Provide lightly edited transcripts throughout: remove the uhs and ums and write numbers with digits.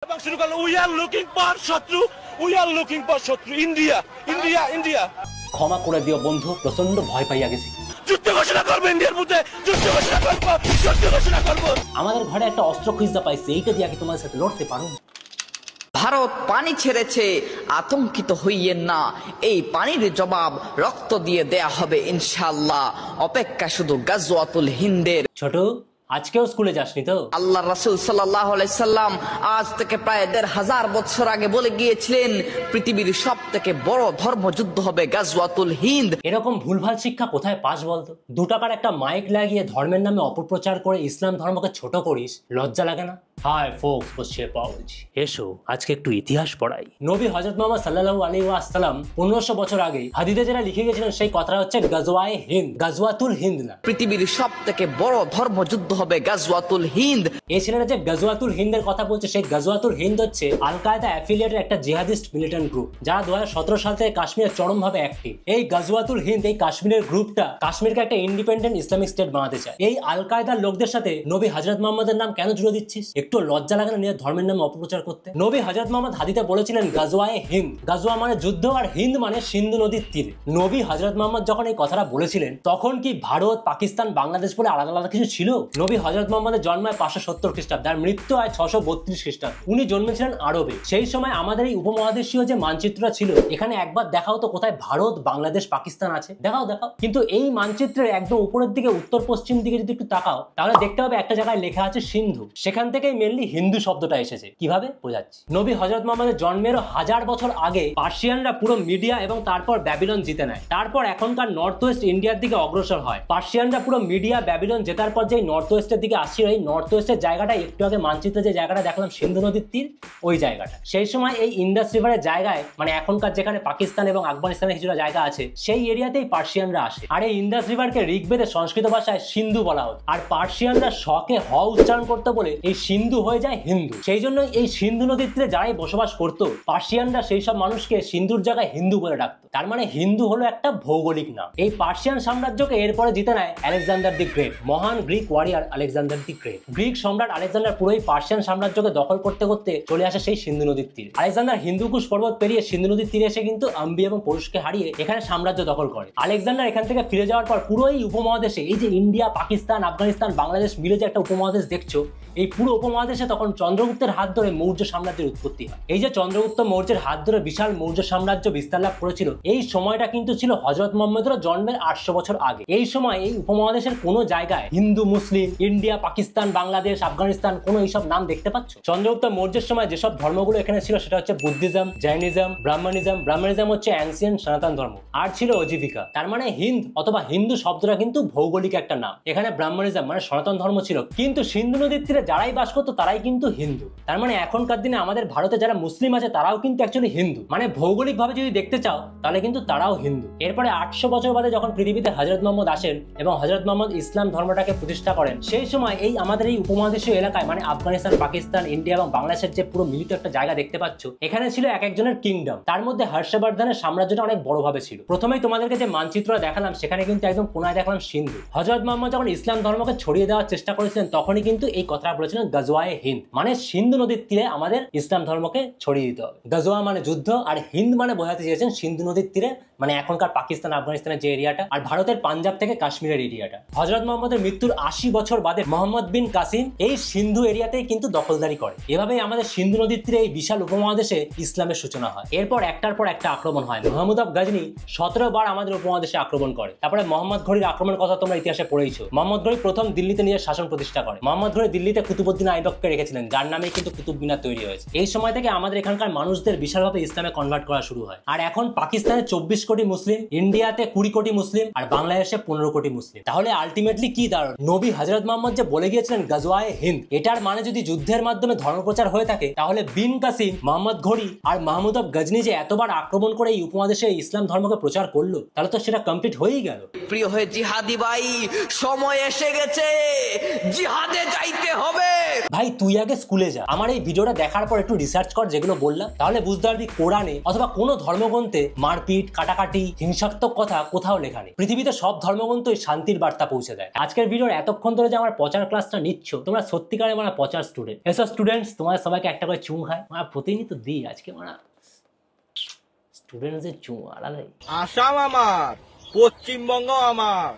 We are looking for শত্রু, we are looking for শত্রু, India India India. ক্ষমা করে দিও বন্ধু, প্রচন্ড ভয় পাইয়া গেছি। যুদ্ধ ঘোষণা করবো ইন্ডিয়ার মধ্যে, যুদ্ধ ঘোষণা করবো, যুদ্ধ ঘোষণা করবো। আমাদের ঘরে একটা অস্ত্র খুঁজতে পাইছি, এইটা দিয়ে কি তোমাদের সাথে লড়তে পারো? ভারত পানি ছেড়েছে, আতঙ্কিত হইয়েন না। এই পানির জবাব রক্ত দিয়ে দেয়া হবে ইনশাআল্লাহ। অপেক্ষা শুধু গাজওয়াতুল হিন্দের। ছোট, আজকেও স্কুলে যাসনি তো? আল্লাহ রাসূল সাল্লাল্লাহু আলাইহি সাল্লাম আজ থেকে প্রায় ১৫০০ বছর আগে বলে গিয়েছিলেন, পৃথিবীর সবথেকে বড় ধর্মযুদ্ধ হবে গাজওয়াতুল হিন্দ। এরকম ভুলভাল শিক্ষা কোথায় পাস বলতো? ২ টাকার একটা মাইক লাগিয়ে ধর্মের নামে অপপ্রচার করে ইসলাম ধর্মকে ছোট করিস, লজ্জা লাগে না? হাই ফোকস, বসে পাওজি, এসো আজকে একটু ইতিহাস পড়াই। নবী হযরত মুহাম্মদ সাল্লাল্লাহু আলাইহি ওয়াসাল্লাম ১৫০০ বছর আগে হাদিসে যারা লিখে গেছিলেন সেই কথাটা হচ্ছে গাজওয়ায়ে হিন্দ, গাজওয়াতুল হিন্দ না। পৃথিবীর সবথেকে বড় ধর্মযুদ্ধ হবে গাজওয়াতুল হিন্দ। এই ছেলেরা যে গাজওয়াতুল হিন্দের কথা বলছে, সেই গাজওয়াতুল হিন্দ হচ্ছে আল কায়দা অ্যাফিলিয়েটেড একটা জিহাদিস্ট মিলিটেন্ট গ্রুপ, যারা ২০১৭ সাল থেকে কাশ্মীরে চরমভাবে অ্যাক্টিভ। এই গাজওয়াতুল হিন্দ, এই কাশ্মীরের গ্রুপটা কাশ্মীরকে একটা ইন্ডিপেন্ডেন্ট ইসলামিক স্টেট বানাতে চায়। এই আল কায়দার লোকদের সাথে নবী হযরত মুহাম্মদের নাম কেন জুড়ে দিচ্ছিস? একটু লজ্জা লাগে না নিজের ধর্মের নামে অপপ্রচার করতে? নবী হযরত মুহাম্মদ হাদিসে বলেছিলেন গাজওয়ায়ে হিন্দ, গাজওয়া মানে যুদ্ধ আর হিন্দ মানে সিন্ধু নদীর তীরে। নবী হযরত মুহাম্মদ যখন এই কথাটা বলেছিলেন, তখন কি ভারত, পাকিস্তান, বাংলাদেশ বলে আলাদা আলাদা কিছু ছিল? নবী হযরত মুহাম্মদের জন্ম ৫৭০ খ্রিস্টাব্দে, আর মৃত্যু হয় ৬৩২ খ্রিস্টাব্দে। উনি জন্মেছিলেন আরবে। সেই সময় আমাদের এই উপমহাদেশীয় যে মানচিত্রটা ছিল, এখানে একবার দেখাও তো কোথায় ভারত, বাংলাদেশ, পাকিস্তান আছে? দেখাও দেখাও। কিন্তু এই মানচিত্রের একদম উপরের দিকে, উত্তর পশ্চিম দিকে যদি একটু তাকাও, তাহলে দেখতে হবে একটা জায়গায় লেখা আছে সিন্ধু। সেখান থেকেই মেনলি হিন্দু শব্দটা এসেছে। কিভাবে বোঝাচ্ছি। নবী হযরত মুহাম্মদের জন্মেরও ১০০০ বছর আগে পার্সিয়ানরা পুরো মিডিয়া এবং তারপর ব্যাবিলন জিতে নেয়। তারপর এখনকার নর্থ ওয়েস্ট ইন্ডিয়ার দিকে অগ্রসর হয়। পার্সিয়ানরা পুরো মিডিয়া, ব্যাবিলন জেতার পর যে নর্থ ওয়েস্টের দিকে আসছিল, এই নর্থ ওয়েস্টের জায়গাটা একটু আগে মানচিত্রে যে জায়গাটা দেখলাম সিন্ধু নদীর তীর, ওই জায়গাটা। সেই সময় এই ইন্দাস রিভারের জায়গায়, মানে এখনকার যেখানে পাকিস্তান এবং আফগানিস্তানের কিছুটা জায়গা আছে, সেই এরিয়াতেই পার্সিয়ানরা আসে। আর এই ইন্দাস রিভারকে ঋগ্বেদে সংস্কৃত ভাষায় সিন্ধু বলা হতো। আর পার্সিয়ানরা শকে হ উচ্চারণ করতে বলে এই সিন্ধু হয়ে যায় হিন্দু। সেই জন্য এই সিন্ধু নদীর তীরে যারাই বসবাস করতো, পার্সিয়ানরা সেই সব মানুষকে সিন্ধুর জায়গায় হিন্দু বলে ডাকতো। তার মানে হিন্দু হলো একটা ভৌগোলিক নাম। এই পার্সিয়ান সাম্রাজ্যকে এরপরে জিতে নেয় আলেকজান্ডার দি গ্রেট, মহান Greek warrior Alexander the great. Greek সম্রাট আলেকজান্ডার পুরো এই পার্সিয়ান সাম্রাজ্যকে দখল করতে করতে চলে আসে সেই সিন্ধু নদীর তীরে। আলেকজান্ডার হিন্দুকুশ পর্বত পেরিয়ে সিন্ধু নদীর তীরে এসে কিন্তু আম্বি এবং পরুষকে হারিয়ে এখানে সাম্রাজ্য দখল করে। আলেকজান্ডার এখান থেকে ফিরে যাওয়ার পর পুরো এই উপমহাদেশে, এই যে ইন্ডিয়া, পাকিস্তান, আফগানিস্তান, বাংলাদেশ মিলে যে একটা উপমহাদেশ দেখছো, এই পুরো উপমহাদেশে তখন চন্দ্রগুপ্তের হাত ধরে মৌর্য সাম্রাজ্যের উৎপত্তি হয়। এই যে চন্দ্রগুপ্ত মৌর্যের হাত ধরে বিশাল মৌর্য সাম্রাজ্য বিস্তার লাভ করেছিল, এই সময়টা কিন্তু ছিল হযরত মুহাম্মদের জন্মের ৮০০ বছর আগে। এই সময় এই উপমহাদেশের কোনো জায়গায় হিন্দু, মুসলিম, ইন্ডিয়া, পাকিস্তান, বাংলাদেশ, আফগানিস্তান কোনো এইসব নাম দেখতে পাচ্ছ? চন্দ্রগুপ্ত মৌর্যের সময় যেসব ধর্মগুলো এখানে ছিল, সেটা হচ্ছে বুদ্ধিজম, জৈনিজম, ব্রাহ্মণিজম। ব্রাহ্মণিজম হচ্ছে অ্যানসিয়েন্ট সনাতন ধর্ম, আর ছিল অজীবিকা। তার মানে হিন্দ অথবা হিন্দু শব্দটা কিন্তু ভৌগোলিক একটা নাম। এখানে ব্রাহ্মণিজম মানে সনাতন ধর্ম ছিল, কিন্তু সিন্ধু নদীর তীরে যারাই বাস করতো তারাই কিন্তু হিন্দু। তার মানে এখনকার দিনে আমাদের ভারতে যারা মুসলিম আছে তারাও কিন্তু অ্যাকচুয়ালি হিন্দু। মানে ভৌগোলিক ভাবে যদি দেখতে চাও তাহলে কিন্তু তারাও হিন্দু। এরপরে ৮০০ বছর বাদে যখন পৃথিবীতে হযরত মুহাম্মদ আসেন এবং হযরত মুহাম্মদ ইসলাম ধর্মটাকে প্রতিষ্ঠা করেন, সেই সময় এই আমাদের এই উপমহাদেশীয় এলাকায়, মানে আফগানিস্তান, পাকিস্তান, ইন্ডিয়া এবং বাংলাদেশের যে পুরো মিলিত একটা জায়গা দেখতে পাচ্ছ, এখানে ছিল এক একজনের কিংডম। তার মধ্যে হর্ষবর্ধনের সাম্রাজ্যটা অনেক বড়ভাবে ছিল। প্রথমেই তোমাদেরকে যে মানচিত্রটা দেখালাম, সেখানে কিন্তু একদম কোনায় দেখলাম সিন্ধু। হযরত মুহাম্মদ যখন ইসলাম ধর্মকে ছড়িয়ে দেওয়ার চেষ্টা করেছিলেন, তখনই কিন্তু এই কথাটা বলেছিলেন গাজওয়ায়ে হিন্দ, মানে সিন্ধু নদীর তীরে আমাদের ইসলাম ধর্মকে ছড়িয়ে দিতে হবে। গাজওয়া মানে যুদ্ধ, আর হিন্দ মানে বোঝাতে চেয়েছেন সিন্ধু নদীর তীরে, মানে এখনকার পাকিস্তান, আফগানিস্তানের যে এরিয়াটা, আর ভারতের পাঞ্জাব থেকে কাশ্মীরের এরিয়াটা। হযরত মুহাম্মদের মৃত্যুর ৮০ বছর বাদে মোহাম্মদ বিন কাসিম এই সিন্ধু এরিয়াতেই কিন্তু দখলদারি করে। এভাবেই আমাদের সিন্ধু নদীর তীরে এই বিশাল উপমহাদেশে ইসলামের সূচনা হয়। এরপর একটার পর একটা আক্রমণ হয়। মাহমুদ অফ গজনী ১৭ বার আমাদের উপমহাদেশে আক্রমণ করে। তারপরে মোহাম্মদ ঘড়ির আক্রমণের কথা তোমরা ইতিহাসে পড়েইছো। মোহাম্মদ ঘড়ি প্রথম দিল্লিতে নিজের শাসন প্রতিষ্ঠা করে। মোহাম্মদ ঘড়ি দিল্লিতে কুতুবউদ্দিন আইবককে রেখেছিলেন, যার নামে কিন্তু কুতুব মিনার তৈরি হয়েছে। এই সময় থেকে আমাদের এখানকার মানুষদের বিশালভাবে ইসলামে কনভার্ট করা শুরু হয়। আর এখন পাকিস্তানে ২৪ কোটি মুসলিম, ইন্ডিয়াতে ২০ কোটি মুসলিম, আর বাংলাদেশে ১৫ কোটি মুসলিম। তাহলে আলটিমেটলি কি দাঁড়ালো? নবী হযরত মুহাম্মদ যে বলে গিয়েছিলেন গাজওয়ায়ে হিন্দ, এটার মানে যদি যুদ্ধের মাধ্যমে ধর্মপ্রচার হয়ে থাকে, তাহলে বিন কাসিম, মোহাম্মদ ঘড়ি আর মাহমুদ অফ গজনী যে এতবার আক্রমণ করে এই উপমহাদেশে ইসলাম ধর্মকে প্রচার করলো, তাহলে তো সেটা কমপ্লিট হয়েই গেল। প্রিয় হয়ে জিহাদি ভাই, সময় এসে গেছে, জিহাদে যাইতে হবে। ভাই তুই আগে স্কুলে যা, আমার এই ভিডিওটা দেখার পর একটু রিসার্চ কর যেগুলো বললাম, তাহলে বুঝতে পারবি কোরআনে অথবা কোনো ধর্মগ্রন্থে মারপিট, কাটাকাটি, হিংসাত্মক কথা কোথাও লেখা নেই। পৃথিবীতে সব ধর্মগ্রন্থই শান্তির বার্তা পৌঁছে দেয়। আজকের ভিডিওর এতক্ষণ ধরে যে আমার পচার ক্লাসটা নিচ্ছ, তোমরা সত্যিকারে মানে পচার স্টুডেন্ট। এসব স্টুডেন্টস তোমাদের সবাইকে একটা করে চুম খায়, মানে প্রতিনিয়ত দিই আজকে মানে স্টুডেন্টসদের চুম আলাদাই। আসাম আমার, পশ্চিমবঙ্গ আমার,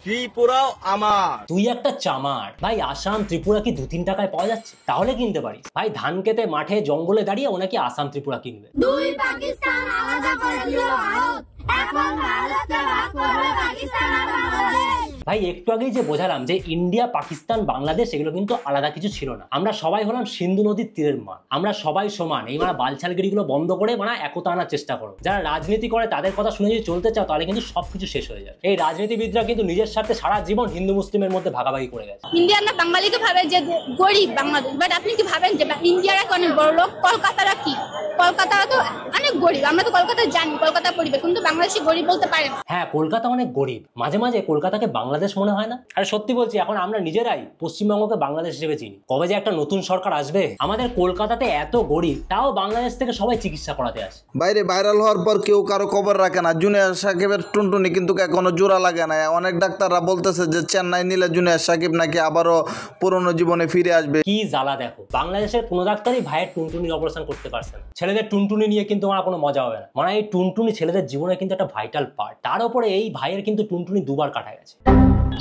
ত্রিপুরাও আমার। তুই একটা চামার ভাই। আসাম ত্রিপুরা কি 2-3 টাকায় পাওয়া যাচ্ছে? তাহলে কিনতে পারিস ভাই। ধান খেতে মাঠে জঙ্গলে দাঁড়িয়ে ও নাকি আসাম ত্রিপুরা কিনবে। দুই পাকিস্তান আলাদা করে দিল ভারত, এখন ভারতকে ভাগ করবে পাকিস্তান আর বাংলাদেশ। ভাই একটু আগেই যে বোঝালাম যে ইন্ডিয়া পাকিস্তান বাংলাদেশ এগুলো কিন্তু আলাদা কিছু ছিল না। আমরা সবাই হলাম সিন্ধু নদীর তীরের মা, আমরা সবাই সমান। এই মানে বালছালগিরিগুলো বন্ধ করে মানে একতা আনার চেষ্টা করো। যারা রাজনীতি করে তাদের কথা শুনে যদি চলতে চাও তাহলে কিন্তু সবকিছু শেষ হয়ে যাবে। এই রাজনীতিবিদরা কিন্তু নিজের সাথে সারা জীবন হিন্দু মুসলিমের মধ্যে ভাগাভাগি করে গেছে। ইন্ডিয়ানরা বাঙালিকে ভাবে যে গরিব বাংলাদেশ, বাট আপনি কি ভাবেন যে ইন্ডিয়ারা অনেক বড় লোক? কলকাতারা কি? কলকাতারা তো অনেক গরিব। আমরা তো কলকাতা জানি, কলকাতা পরিবেশ, কিন্তু বাংলাদেশি গরিব বলতে পারে না। হ্যাঁ, কলকাতা অনেক গরিব। মাঝে মাঝে কলকাতাকে বাংলাদেশ মনে হয় না? আর সত্যি বলছি, এখন আমরা নিজেরাই পশ্চিমবঙ্গকে বাংলাদেশ হিসেবে চিনি। কবে যে একটা নতুন সরকার আসবে। আমাদের কলকাতাতে এত গরিব, তাও বাংলাদেশ থেকে সবাই চিকিৎসা করাতে আসে। বাইরে ভাইরাল হওয়ার পর কেউ কারো খবর রাখে না। জুনিয়র সাকিবের টুনটুনি কিন্তু এখনো জোড়া লাগে না। অনেক ডাক্তাররা বলতেছে যে চেন্নাই নিলে জুনিয়র সাকিব নাকি আবারও পুরনো জীবনে ফিরে আসবে। কি জ্বালা দেখো, বাংলাদেশের কোনো ডাক্তারই ভাইয়ের টুনটুনির অপারেশন করতে পারছে না। ছেলেদের টুনটুনি নিয়ে কিন্তু আমার কোনো মজা হবে না। মানে এই টুনটুনি ছেলেদের জীবনে কিন্তু একটা ভাইটাল পার্ট। তার উপরে এই ভাইয়ের কিন্তু টুনটুনি দুবার কাটা গেছে।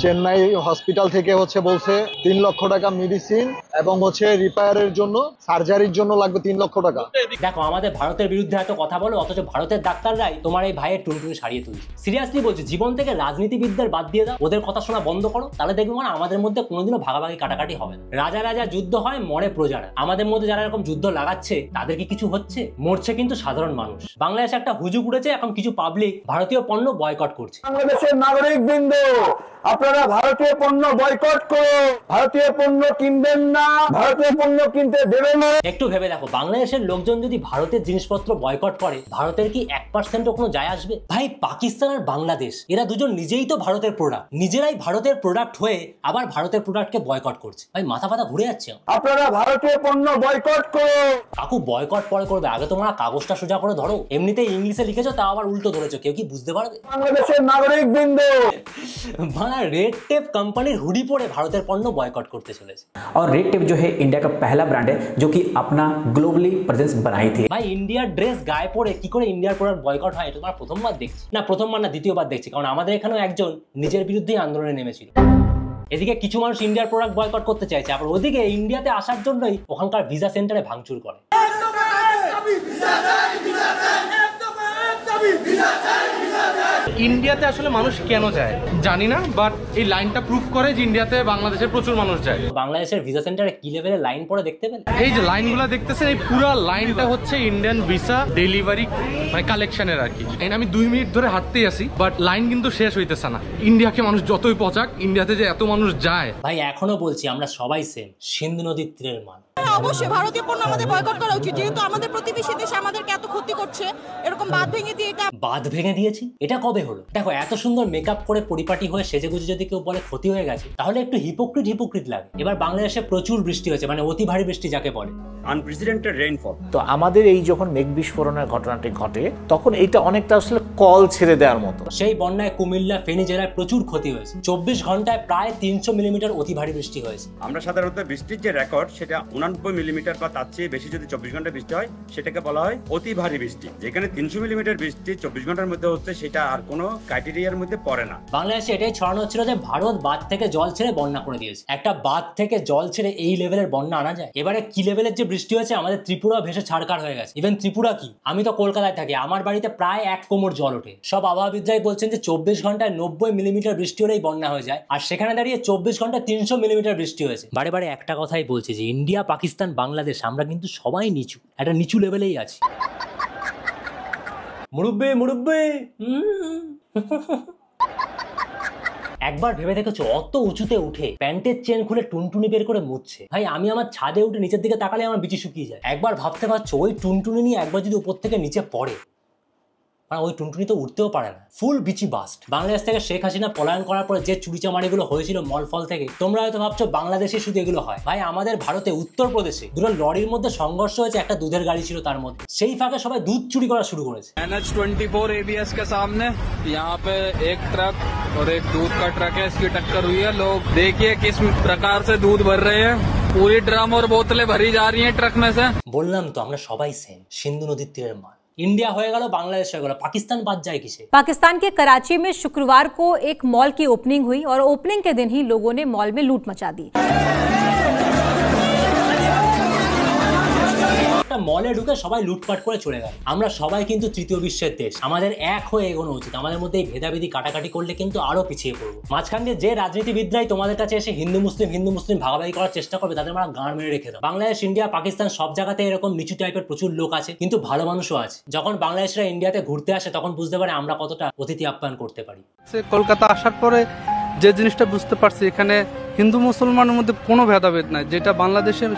চেন্নাই হসপিটাল থেকে বলছে 3 লক্ষ টাকা মেডিসিন এবং রিপেয়ারের জন্য, সার্জারির জন্য লাগবে 3 লক্ষ টাকা। দেখো, আমাদের ভারতের বিরুদ্ধে এত কথা বলো, অথচ ভারতের ডাক্তাররাই তোমার এই ভাইয়ের টুনটুনি সারিয়ে তুলছে। সিরিয়াসলি বলছি, জীবন থেকে রাজনীতিবিদদের বাদ দিয়ে দাও, ওদের কথা শোনা বন্ধ করো, তাহলে দেখবে মানে আমাদের মধ্যে কোনোদিনও ভাগাভাগি কাটাকাটি হবে না। রাজা রাজা যুদ্ধ হয়, মরে প্রজারা। আমাদের মধ্যে যারা এরকম যুদ্ধ লাগাচ্ছে তাদের কি কিছু হচ্ছে? মরছে কিন্তু সাধারণ মানুষ। বাংলাদেশে একটা হুজুগ উঠেছে, এখন কিছু পাবলিক ভারতীয় পণ্য বয়কট করছে। বাংলাদেশের নাগরিকবৃন্দ, আপনারা ভারতীয় পণ্য বয়কট করো। ভারতীয় পণ্য কিনবেন না, ভারতীয় পণ্য কিনতে দেবেন না। একটু ভেবে দেখো, বাংলাদেশের লোকজন যদি ভারতের জিনিসপত্র বয়কট করে, ভারতের কি 1%ও কোনো যায় আসবে? ভাই, পাকিস্তান আর বাংলাদেশ এরা দুজন নিজেই তো ভারতের প্রোডাক্ট, নিজেরাই ভারতের প্রোডাক্ট হয়ে আবার ভারতের প্রোডাক্টকে বয়কট করছে। ভাই, মাথা ফাতা ঘুরে যাচ্ছে। আপনারা ভারতীয় পণ্য বয়কট করো। কাকু, বয়কট পরে করবে, আগে তোমরা কাগজটা সোজা করে ধরো। এমনিতেই ইংলিশে লিখেছো, তা আবার উল্টো ধরেছো, কেউ কি বুঝতে পারবে? বাংলাদেশের নাগরিকবৃন্দ, रेड टेप कंपनी हुडी पड़े भारत पण्य बॉयकॉट करते चले। और रेड टेप जो है इंडिया का पहला ब्रांड है जो कि अपना ग्लोबली प्रेजेंस बनाई थी। भाई, इंडिया ड्रेस गाয়ে পরে কি করে ইন্ডিয়ার প্রোডাক্ট বয়কট হয় এটা তোমরা প্রথমবার দেখছি না? প্রথমবার না, দ্বিতীয়বার দেখছি। কারণ আমাদের এখানেও একজন নিজের বিরুদ্ধে আন্দোলনে নেমেছিল। এদিকে কিছু মানুষ ইন্ডিয়ার প্রোডাক্ট বয়কট করতে চাইছে, আবার ওদিকে ইন্ডিয়াতে আসার জন্যই ওখানকার ভিসা সেন্টারে ভাঙচুর করে। ইন্ডিয়াতে আসলে মানুষ কেন যায় জানি না, বাট এই লাইনটা প্রুফ করে যে ইন্ডিয়াতে বাংলাদেশের প্রচুর মানুষ যায়। বাংলাদেশের ভিসা সেন্টারে কি লেভেলের লাইন পড়ে দেখতে পেলে? এই যে লাইনগুলো দেখতেছেন, এই পুরো লাইনটা হচ্ছে ইন্ডিয়ান ভিসা ডেলিভারি মানে কালেকশনের আর কি। আমি 2 মিনিট ধরে হাঁটতেই আছি, বাট লাইন কিন্তু শেষ হইতেছে না। ইন্ডিয়াকে মানুষ যতই পচাক, ইন্ডিয়াতে যে এত মানুষ যায়। ভাই, এখনো বলছি আমরা সবাই সেম, সিন্ধু নদীর তীরের মান। অবশ্যই ভারতীয় পণ্য আমাদের বয়কট করা উচিত, যেহেতু আমাদের প্রতিবেশী দেশ আমাদেরকে এত ক্ষতি করছে। এরকম বাঁধ ভেঙে দিয়ে বাঁধ ভেঙে দিয়েছি, এটা কবে হলো? দেখো, এত সুন্দর মেকআপ করে পরিপাটি হয়ে সেজেগুজে যদি কেউ বলে ক্ষতি হয়ে গেছে, তাহলে একটু হিপোক্রিট লাগে। এবার বাংলাদেশে প্রচুর বৃষ্টি হয়েছে, মানে অতি ভারী বৃষ্টি যাকে বলে, আনপ্রেসিডেন্টেড রেইনফল। তো আমাদের এই যখন মেঘ বিস্ফোরণের ঘটনাটি ঘটে, তখন এটা অনেকটা আসলে কল ছেড়ে দেওয়ার মতো। সেই বন্যায় কুমিল্লা, ফেনী জেলায় প্রচুর ক্ষতি হয়েছে। 24 ঘন্টায় প্রায় 300 মিলিমিটার অতি ভারী বৃষ্টি হয়েছে। আমরা সাধারণত বৃষ্টির যে রেকর্ড, সেটা 89 মিলিমিটার বা তার চেয়ে বেশি যদি 24 ঘন্টা বৃষ্টি হয়, সেটাকে বলা হয় অতি ভারী বৃষ্টি। যেখানে 300 মিলিমিটার বৃষ্টি 24 ঘন্টার মধ্যে হচ্ছে, সেটা আর কোনো ক্রাইটেরিয়ার মধ্যে পড়ে না। বাংলাদেশে এটাই ছড়ানো হচ্ছিল যে ভারত বাঁধ থেকে জল ছেড়ে বন্যা করে দিয়েছে। একটা বাঁধ থেকে জল ছেড়ে এই লেভেলের বন্যা আনা যায়? এবারে কি লেভেলের যে বৃষ্টি হয়েছে, আমাদের ত্রিপুরা ভেসে ছাড়কার হয়ে গেছে। ইভেন ত্রিপুরা কি, আমি তো কলকাতায় থাকি, আমার বাড়িতে প্রায় 1 কোমর জল ওঠে। সব আবহাওয়াবিদরাই বলছেন যে 24 ঘন্টায় 90 মিলিমিটার বৃষ্টি হলেই বন্যা হয়ে যায়, আর সেখানে দাঁড়িয়ে 24 ঘন্টায় 300 মিলিমিটার বৃষ্টি হয়েছে। বারে বারে একটা কথাই বলছি যে ইন্ডিয়া, পাকিস্তান, বাংলাদেশ আমরা কিন্তু সবাই নিচু, একটা নিচু লেভেলেই আছি। মুরুব্বে একবার ভেবে দেখেছো, অত উঁচুতে উঠে প্যান্টের চেন খুলে টুনটুনি বের করে মুছছে? ভাই, আমি আমার ছাদে উঠে নিচের দিকে তাকালে আমার বিচি শুকিয়ে যায়। একবার ভাবতে পারছো, ওই টুনটুনি নিয়ে একবার যদি উপর থেকে নিচে পড়ে, কারণ ওই টুনটুনি তো উঠতেও পারে না, ফুল বিচি বাস্ট। বাংলাদেশ থেকে শেখ হাসিনা পলায়ন করার পরে যে চুরিচামারিগুলো হয়েছিল মল ফল থেকে, তোমরা হয়তো ভাবছো বাংলাদেশে শুধু এগুলো হয়। ভাই আমাদের ভারতে উত্তরপ্রদেশে দুটো লরির মধ্যে সংঘর্ষ হয়েছে, একটা দুধের গাড়ি ছিল তার মধ্যে, সেই ফাঁকে সবাই দুধ চুরি করা শুরু করেছে। NH24 ABS के सामने यहाँ पे एक ट्रक और एक दूध का ट्रक है, इसकी टक्कर हुई है। लोग देखिए किस प्रकार से दूध भर रहे हैं, पूरी ड्रम और बोतलें भरी जा रही हैं ट्रक में से। বললাম তো আমরা সবাই সেম, সিন্ধু নদীর তীরের মাল। इंडिया हो गया, बांग्लादेश हो गया, पाकिस्तान बात जाए किसे? पाकिस्तान के कराची में शुक्रवार को एक मॉल की ओपनिंग हुई और ओपनिंग के दिन ही लोगों ने मॉल में लूट मचा दी। মলে ঢুকে সবাই লুটপাট করে চলে গেল। আমরা সবাই কিন্তু তৃতীয় বিশ্বের দেশ, আমাদের এক হয়ে এগোনো উচিত। আমাদের মধ্যে এই ভেদাভেদি কাটাকাটি করলে কিন্তু আরো পিছিয়ে পড়বো। মাঝখান দিয়ে যে রাজনীতিবিদরাই তোমাদের কাছে এসে হিন্দু মুসলিম ভাগাভাগি করার চেষ্টা করবে, তাদের আমরা গাঁড় মেরে রেখে দাও। বাংলাদেশ, ইন্ডিয়া, পাকিস্তান সব জায়গাতে এরকম নিচু টাইপের প্রচুর লোক আছে, কিন্তু ভালো মানুষও আছে। যখন বাংলাদেশরা ইন্ডিয়াতে ঘুরতে আসে তখন বুঝতে পারে আমরা কতটা অতিথি আপ্যায়ন করতে পারি। কলকাতা আসার পরে যে জিনিসটা বুঝতে পারছি, এখানে হিন্দু মুসলমানের মধ্যে কোনো ভেদাভেদ নাই, যেটা বাংলাদেশের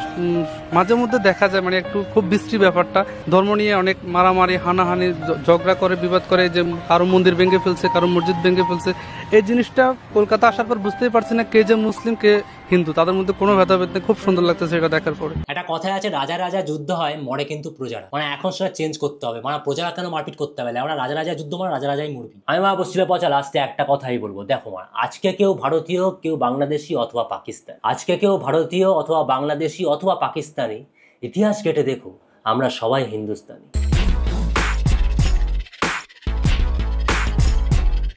মাঝে মধ্যে দেখা যায়। মানে একটু খুব বিশ্রী ব্যাপারটা, ধর্ম নিয়ে অনেক মারামারি, হানাহানি, ঝগড়া করে, বিবাদ করে, যে কারো মন্দির ভেঙে ফেলছে, কারো মসজিদ ভেঙে ফেলছে। এই জিনিসটা কলকাতা আসার পর বুঝতেই পারছি না কে যে মুসলিম কে হিন্দু, তাদের মধ্যে কোনো ভেদাভেদ নেই। খুব সুন্দর লাগতেছে এটা দেখার পরে। একটা কথায় আছে, রাজা রাজা যুদ্ধ হয়, মরে কিন্তু প্রজারা। মানে এখন সেটা চেঞ্জ করতে হবে, মানে প্রজারা কেন মারপিট করতে হবে? আমরা রাজা রাজা যুদ্ধ, মানে রাজা রাজাই মরবি। আমি মা বসছিল পচা, লাস্টে একটা কথাই বলবো, দেখো মা, আজকে কেউ ভারতীয়, কেউ বাংলাদেশি অথবা পাকিস্তান, আজকে কেউ ভারতীয় অথবা বাংলাদেশি অথবা পাকিস্তানি, ইতিহাস কেটে দেখো আমরা সবাই হিন্দুস্তানি।